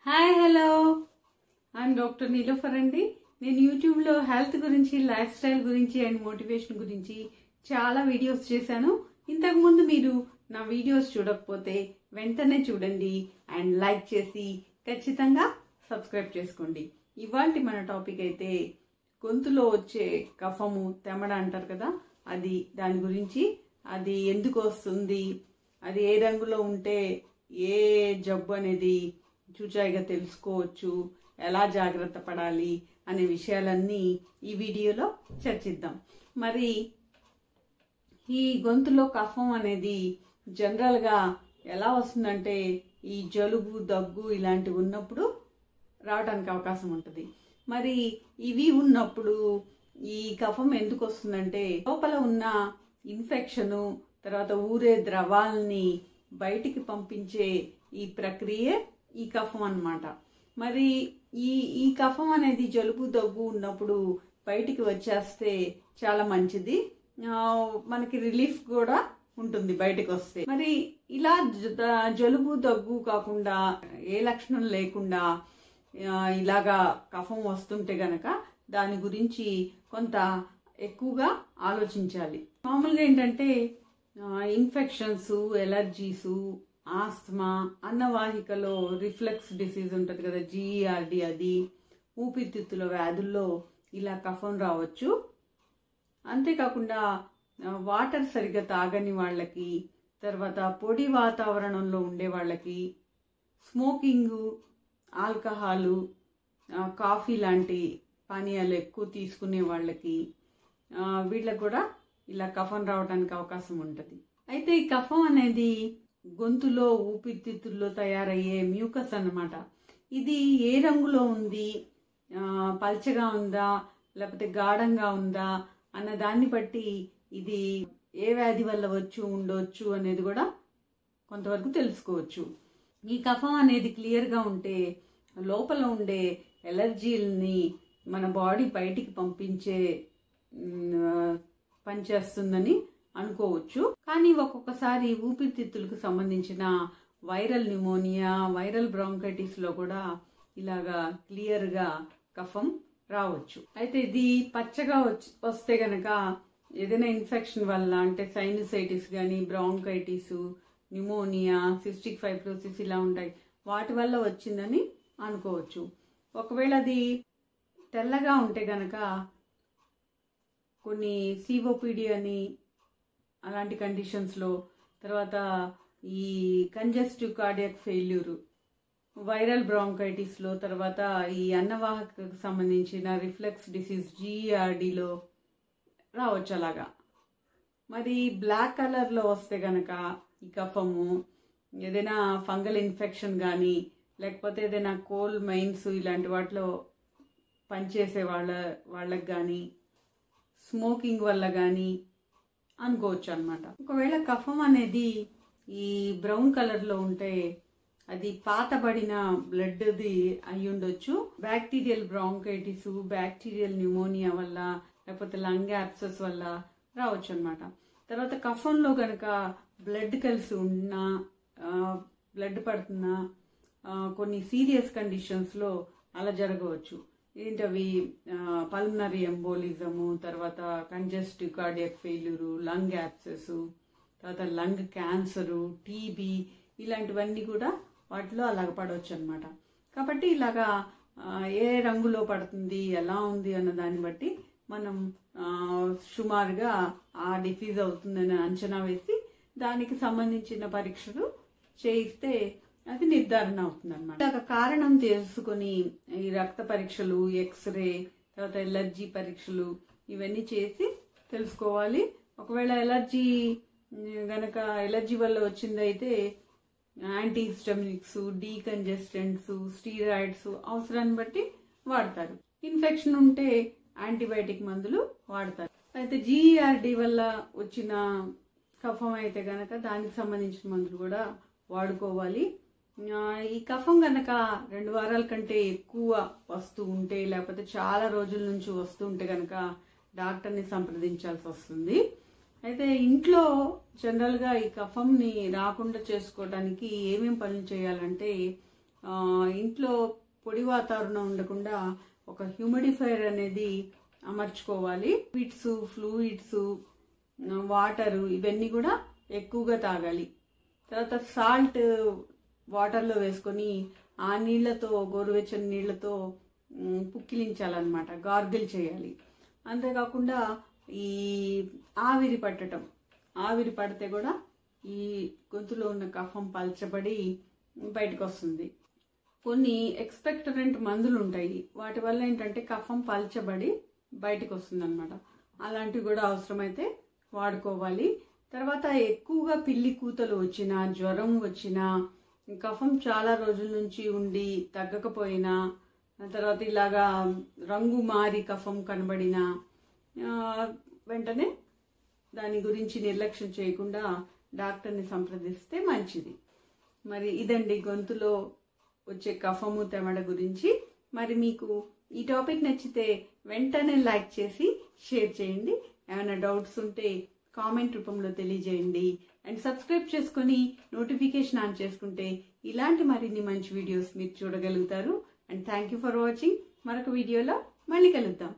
Hi hello I'm doctor Niloufer అండి. నేను యూట్యూబ్లో హెల్త్ గురించి, లైఫ్ స్టైల్ గురించి అండ్ మోటివేషన్ గురించి చాలా వీడియోస్ చేశాను. ఇంతకుముందు మీరు నా వీడియోస్ చూడకపోతే వెంటనే చూడండి అండ్ లైక్ చేసి ఖచ్చితంగా సబ్స్క్రైబ్ చేసుకోండి. ఇవాళ మన టాపిక్ అయితే గొంతులో వచ్చే కఫము, తెమడ అంటారు కదా, అది దాని గురించి, అది ఎందుకు వస్తుంది, అది ఏ రంగులో ఉంటే ఏ జబ్బు అనేది చూచాయిగా తెలుసుకోవచ్చు, ఎలా జాగ్రత్త పడాలి అనే విషయాలన్నీ ఈ వీడియోలో చర్చిద్దాం. మరి ఈ గొంతులో కఫం అనేది జనరల్గా ఎలా వస్తుందంటే ఈ జలుబు, దగ్గు ఇలాంటివి ఉన్నప్పుడు రావడానికి అవకాశం ఉంటుంది. మరి ఇవి ఉన్నప్పుడు ఈ కఫం ఎందుకు వస్తుందంటే లోపల ఉన్న ఇన్ఫెక్షను, తర్వాత ఊరే ద్రవాల్ని బయటికి పంపించే ఈ ప్రక్రియే ఈ కఫం అన్నమాట. మరి ఈ కఫం అనేది జలుబు, దగ్గు ఉన్నప్పుడు బయటికి వచ్చేస్తే చాలా మంచిది, మనకి రిలీఫ్ కూడా ఉంటుంది బయటకు వస్తే. మరి ఇలా జలుబు, దగ్గు కాకుండా ఏ లక్షణం లేకుండా ఇలాగా కఫం వస్తుంటే గనక దాని గురించి కొంత ఎక్కువగా ఆలోచించాలి. మామూలుగా ఏంటంటే ఇన్ఫెక్షన్స్, ఎలర్జీసు, ఆస్తమా, అన్నవాహికలో రిఫ్లెక్స్ డిసీజ్ ఉంటుంది కదా, GERD, అది ఊపిరితిత్తుల వ్యాధుల్లో ఇలా కఫం రావచ్చు. అంతేకాకుండా వాటర్ సరిగ్గా తాగని వాళ్ళకి, తర్వాత పొడి వాతావరణంలో ఉండే వాళ్ళకి, స్మోకింగు, ఆల్కహాలు, కాఫీ లాంటి పానీయాలు ఎక్కువ తీసుకునే వాళ్ళకి, వీళ్ళకు కూడా ఇలా కఫం రావడానికి అవకాశం ఉంటుంది. అయితే ఈ కఫం అనేది గొంతులో, ఊపిరితిత్తుల్లో తయారయ్యే మ్యూకస్ అన్నమాట. ఇది ఏ రంగులో ఉంది, పల్చగా ఉందా లేకపోతే గాఢంగా ఉందా అన్న దాన్ని బట్టి ఇది ఏ వ్యాధి వల్ల ఉండొచ్చు అనేది కూడా కొంతవరకు తెలుసుకోవచ్చు. ఈ కఫం అనేది క్లియర్గా ఉంటే లోపల ఉండే ఎలర్జీలని మన బాడీ బయటికి పంపించే పనిచేస్తుందని అనుకోవచ్చు. కానీ ఒక్కొక్కసారి ఊపిరితిత్తులకు సంబంధించిన వైరల్ న్యూమోనియా, వైరల్ బ్రాంకైటిస్ లో కూడా ఇలాగా క్లియర్ గా కఫం రావచ్చు. అయితే ఇది పచ్చగా వస్తే గనక ఏదైనా ఇన్ఫెక్షన్ వల్ల, అంటే సైనసైటిస్ గానీ, బ్రాంకైటిస్, న్యూమోనియా, సిస్టిక్ ఫైబ్రోసిస్ ఇలా ఉంటాయి, వాటి వల్ల వచ్చిందని అనుకోవచ్చు. ఒకవేళ అది తెల్లగా ఉంటే గనక కొన్ని COPD అని అలాంటి కండిషన్స్లో, తర్వాత ఈ కంజెస్టివ్ కార్డియాక్ ఫెయిల్యూరు, వైరల్ బ్రాంకైటిస్లో, తర్వాత ఈ అన్నవాహకకు సంబంధించిన రిఫ్లెక్స్ డిసీజ్ GERDలో రావచ్చు అలాగా. మరి బ్లాక్ కలర్లో వస్తే గనక ఈ కఫము ఏదైనా ఫంగల్ ఇన్ఫెక్షన్ కానీ, లేకపోతే ఏదైనా కోల్ మైన్స్ ఇలాంటి వాటిలో పనిచేసే వాళ్ళకి కానీ, స్మోకింగ్ వల్ల కానీ అనుకోవచ్చు అన్నమాట. ఒకవేళ కఫం అనేది ఈ బ్రౌన్ కలర్లో ఉంటే అది పాతబడిన బ్లడ్ది అయి ఉండొచ్చు. బ్యాక్టీరియల్ బ్రాంకైటిస్, బ్యాక్టీరియల్ న్యూమోనియా వల్ల, లేకపోతే లంగ్ యాబ్సెస్ వల్ల రావచ్చు అన్నమాట. తర్వాత కఫంలో గనక బ్లడ్ కలిసి ఉన్నా, బ్లడ్ పడుతున్నా, కొన్ని సీరియస్ కండిషన్స్లో అలా జరగవచ్చు. ఏంటవి పల్మనరీ ఎంబోలిజము, తర్వాత congestive cardiac failure, lung abscess, తర్వాత లంగ్ క్యాన్సరు, TB ఇలాంటివన్నీ కూడా వాటిలో అలాగ పడవచ్చు అనమాట. కాబట్టి ఇలాగా ఏ రంగులో పడుతుంది, ఎలా ఉంది అన్న దాన్ని బట్టి మనం సుమారుగా ఆ డిసీజ్ అవుతుందని అంచనా వేసి దానికి సంబంధించిన పరీక్షలు చేయిస్తే అది నిర్ధారణ అవుతుంది అనమాట. ఇలాగ కారణం తెలుసుకొని ఈ రక్త పరీక్షలు, ఎక్స్రే, తర్వాత ఎలర్జీ పరీక్షలు ఇవన్నీ చేసి తెలుసుకోవాలి. ఒకవేళ ఎలర్జీ వల్ల వచ్చిందైతే యాంటీహిస్టమినిక్స్, డీకంజెస్టెంట్స్, స్టీరాయిడ్స్ అవసరాన్ని బట్టి వాడతారు. ఇన్ఫెక్షన్ ఉంటే యాంటీబయాటిక్ మందులు వాడతారు. అయితే GERD వల్ల వచ్చిన కఫం అయితే గనక దానికి సంబంధించిన మందులు కూడా వాడుకోవాలి. ఈ కఫం గనక 2 వారాల కంటే ఎక్కువ వస్తూ ఉంటే, లేకపోతే చాలా రోజుల నుంచి వస్తూ ఉంటే గనక డాక్టర్ని సంప్రదించాల్సి వస్తుంది. అయితే ఇంట్లో జనరల్గా ఈ కఫంని రాకుండా చేసుకోవడానికి ఏమేం పనులు చేయాలంటే, ఇంట్లో పొడి వాతావరణం ఉండకుండా ఒక హ్యూమిడిఫైయర్ అనేది అమర్చుకోవాలి. లిక్విడ్స్, ఫ్లూయిడ్స్, వాటరు ఇవన్నీ కూడా ఎక్కువగా తాగాలి. తర్వాత సాల్ట్ వాటర్లో వేసుకొని ఆ నీళ్లతో, గోరువెచ్చని నీళ్లతో పుక్కిలించాలన్నమాట, గార్గిల్ చేయాలి. అంతేకాకుండా ఈ ఆవిరి పట్టడం, ఆవిరి పడితే కూడా ఈ గొంతులో ఉన్న కఫం పల్చబడి బయటకు వస్తుంది. కొన్ని ఎక్స్పెక్టరెంట్ మందులు ఉంటాయి, వాటి వల్ల ఏంటంటే కఫం పల్చబడి బయటకు వస్తుంది అనమాట. అలాంటివి కూడా అవసరమైతే వాడుకోవాలి. తర్వాత ఎక్కువగా పిల్లి కూతలు వచ్చినా, జ్వరం వచ్చినా, కఫం చాలా రోజుల నుంచి ఉండి తగ్గకపోయినా, తర్వాత ఇలాగా రంగు మారి కఫం కనబడినా వెంటనే దాని గురించి నిర్లక్ష్యం చేయకుండా డాక్టర్ని సంప్రదిస్తే మంచిది. మరి ఇదండి గొంతులో వచ్చే కఫము తెమడ గురించి. మరి మీకు ఈ టాపిక్ నచ్చితే వెంటనే లైక్ చేసి షేర్ చేయండి. ఏమైనా డౌట్స్ ఉంటే కామెంట్ రూపంలో తెలియజేయండి. అండ్ సబ్స్క్రైబ్ చేసుకొని నోటిఫికేషన్ ఆన్ చేసుకుంటే ఇలాంటి మరిన్ని మంచి వీడియోస్ మీరు చూడగలుగుతారు. And thank you for watching. మరొక వీడియోలో మళ్ళీ కలుద్దాం.